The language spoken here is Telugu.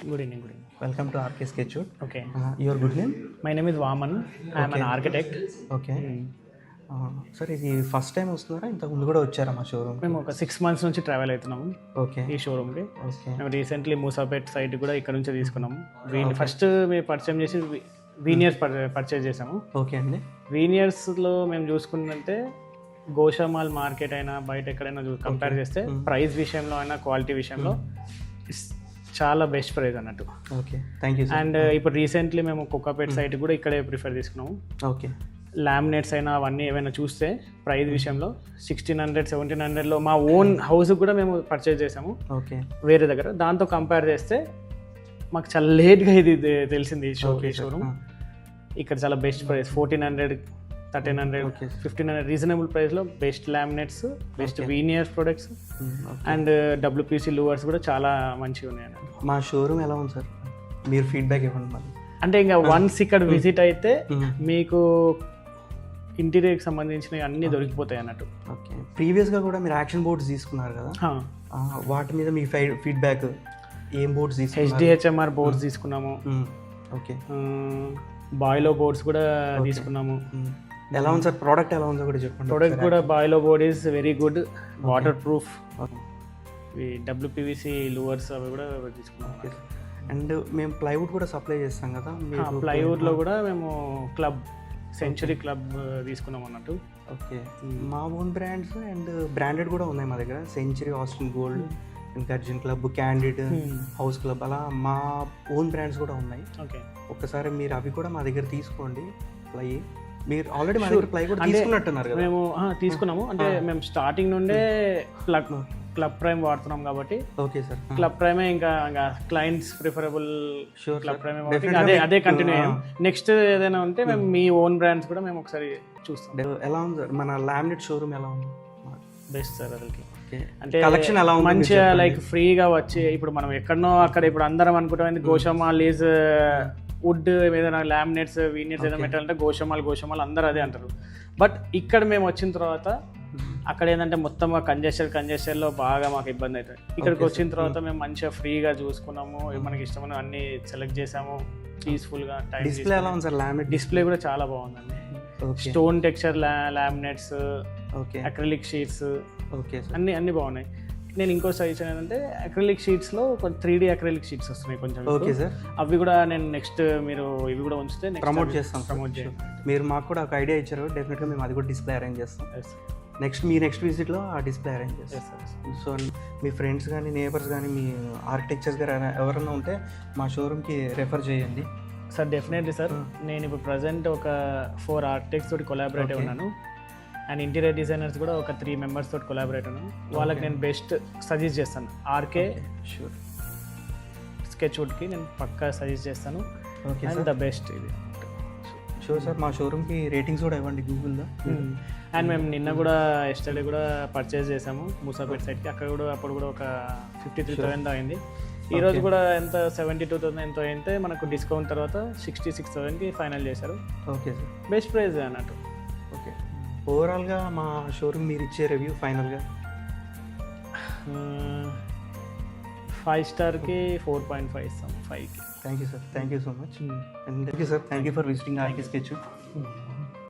Good evening. Good evening. Welcome to RK Sketchwood. Okay. Your good name? My name is Vaman. I am an architect. Okay sir ఇది ఫస్ట్ టైం వస్తున్నారా ఇంతకు ముందు కూడా వచ్చారా మా షోరూమ్? మేము ఒక 6 months నుంచి ట్రావెల్ అవుతున్నాము ఓకే ఈ షోరూమ్కి. ఓకే మేము రీసెంట్లీ మూసాపేట్ సైట్ కూడా ఇక్కడ నుంచే తీసుకున్నాము. ఫస్ట్ మేము పర్చేమ్ చేసి వీనియర్స్ పర్చేజ్ చేసాము. ఓకే అండి. వీనియర్స్లో మేము చూసుకున్నట్టే గోషామాల్ మార్కెట్ అయినా బయట ఎక్కడైనా కంపేర్ చేస్తే ప్రైస్ విషయంలో అయినా క్వాలిటీ విషయంలో చాలా బెస్ట్ ప్రైస్ అన్నట్టు. Okay thank you. అండ్ ఇప్పుడు రీసెంట్లీ మేము కుక్కపేట్ సైట్ కూడా ఇక్కడే ప్రిఫర్ తీసుకున్నాము. ఓకే లామినేట్స్ అయినా అవన్నీ ఏమైనా చూస్తే ప్రైస్ విషయంలో 1600-1700లో మా ఓన్ హౌస్ కూడా మేము పర్చేజ్ చేసాము ఓకే వేరే దగ్గర. దాంతో కంపేర్ చేస్తే మాకు చాలా లేట్గా ఇది తెలిసింది షోరూమ్. ఇక్కడ చాలా బెస్ట్ ప్రైస్ 1400, 1300, 1500 రీజనబుల్ ప్రైస్లో best laminates, best veneers products and WPC louvers కూడా చాలా మంచిగా ఉన్నాయి. మా షోరూమ్ ఎలా ఉంది సార్? మీరు ఫీడ్బ్యాక్ ఇవ్వండి మళ్ళీ. అంటే ఇంకా వన్స్ ఇక్కడ విజిట్ అయితే మీకు ఇంటీరియర్కి సంబంధించినవి అన్నీ దొరికిపోతాయి అన్నట్టు. ఓకే ప్రీవియస్గా కూడా మీరు యాక్షన్ బోర్డ్స్ తీసుకున్నారు కదా, వాటి మీద మీ ఫీడ్బ్యాక్ ఏం బోర్డ్స్ తీసుకున్నారు? HDHMR బోర్డ్స్ తీసుకున్నాము. ఓకే బాయిలో బోర్డ్స్ కూడా తీసుకున్నాము. ఎలా ఉంది సార్ ప్రోడక్ట్? ఎలా ఉందో కూడా చెప్పండి. ప్రోడక్ట్ కూడా బాయిలో board is very good, waterproof. WPVC louvers అవి కూడా తీసుకున్నాము. అండ్ మేము ప్లైవుడ్ కూడా సప్లై చేస్తాం కదా. ప్లైవుడ్లో కూడా మేము సెంచురీ క్లబ్ తీసుకున్నాం అన్నట్టు. ఓకే మా ఓన్ బ్రాండ్స్ అండ్ బ్రాండెడ్ కూడా ఉన్నాయి మా దగ్గర. సెంచురీ, ఆస్టిన్ గోల్డ్, ఇంకా Arjun club, candid, house club, అలా మా ఓన్ బ్రాండ్స్ కూడా ఉన్నాయి. ఓకే ఒక్కసారి మీరు అవి కూడా మా దగ్గర తీసుకోండి. ప్లై మీరు ఆల్రెడీ మా దగ్గర ప్లై కూడా తీసుకున్నట్టున్నారు కదా? మేము తీసుకున్నాము. అంటే మేము స్టార్టింగ్ నుండే క్లబ్ ప్రైమ్ వాడుతున్నాం కాబట్టి. ఓకే సార్ క్లబ్ ప్రైమే ఇంకా క్లయింట్స్ ప్రిఫరబుల్ క్లబ్ ప్రైమే అదే కంటిన్యూ అయ్యాం. నెక్స్ట్ ఏదైనా ఉంటే మేము మీ ఓన్ బ్రాండ్స్ కూడా మేము ఒకసారి చూస్తాం. ఎలా ఉంది సార్ మన లామినేట్ షోరూమ్? ఎలా ఉంది? బెస్ట్ సార్ అసలుకి. అంటే కలెక్షన్ ఎలా ఉంది? మంచిగా లైక్ ఫ్రీగా వచ్చి ఇప్పుడు మనం ఎక్కడనో అక్కడ ఇప్పుడు అందరం అనుకుంటాం గోషామాల్ ఈజ్ వుడ్, ఏదైనా లామినేట్స్ వీనియర్స్ ఏదైనా పెట్టాలంటే గోషామాల్ అందరూ అదే అంటారు. బట్ ఇక్కడ మేము వచ్చిన తర్వాత అక్కడ ఏంటంటే మొత్తం కంజెస్టర్లో బాగా మాకు ఇబ్బంది అవుతుంది. ఇక్కడికి వచ్చిన తర్వాత మేము మంచిగా ఫ్రీగా చూసుకున్నాము, మనకి ఇష్టమైన అన్ని సెలెక్ట్ చేసాము పీస్ఫుల్గా. డిస్ప్లే ఎలా ఉంది సార్? లామినేట్ డిస్ప్లే కూడా చాలా బాగుందండి. Stone texture laminates, acrylic sheets, అన్ని బాగున్నాయి. నేను ఇంకో సజెషన్ ఏంటంటే అక్రిలిక్ షీట్స్లో 3D అక్రిలిక్ షీట్స్ వస్తున్నాయి కొంచెం. ఓకే సార్ అవి కూడా నేను నెక్స్ట్ మీరు ఇవి కూడా ఉంచితే ప్రమోట్ చేయండి. మీరు మాకు కూడా ఒక ఐడియా ఇచ్చారు, డెఫినెట్గా మేము అది కూడా డిస్ప్లే అరేంజ్ చేస్తాం. నెక్స్ట్ విజిట్లో ఆ డిస్ప్లే అరేంజ్ చేస్తాం. సో మీ ఫ్రెండ్స్ కానీ నేబర్స్ కానీ మీ ఆర్కిటెక్చర్స్ కానీ ఎవరైనా ఉంటే మా షోరూమ్కి రెఫర్ చేయండి సార్. Definitely sir. నేను ఇప్పుడు ప్రజెంట్ ఒక 4 ఆర్కిటెక్ట్స్ తోటి కొలాబరేట్ ఉన్నాను అండ్ ఇంటీరియర్ డిజైనర్స్ కూడా ఒక 3 members తోటి కొలాబరేట్ ఉన్నాను. వాళ్ళకి నేను బెస్ట్ సజెస్ట్ చేస్తాను. ఆర్కే షూర్ స్కెచ్వుడ్కి నేను పక్కా సజెస్ట్ చేస్తాను. అండ్ ద బెస్ట్ ఇది. Sure sir. మా షోరూమ్కి రేటింగ్స్ కూడా ఇవ్వండి గూగుల్లో. అండ్ మేము నిన్న కూడా ఎస్టర్డే కూడా పర్చేస్ చేసాము మూసాపేట్ సైట్కి. అప్పుడు కూడా ఒక 53,000 అయింది. ఈరోజు కూడా ఎంత 72,000 ఎంతో అయితే మనకు డిస్కౌంట్ తర్వాత 66,000కి ఫైనల్ చేశారు. ఓకే సార్ బెస్ట్ ప్రైస్ అన్నట్టు. ఓకే ఓవరాల్గా మా షోరూమ్ మీరు ఇచ్చే రివ్యూ ఫైనల్గా 5 స్టార్కి 4.5 ఇస్తాం. 5కి. Thank you sir. Thank you so much. And thank you sir. Thank you for visiting RK Sketchwood.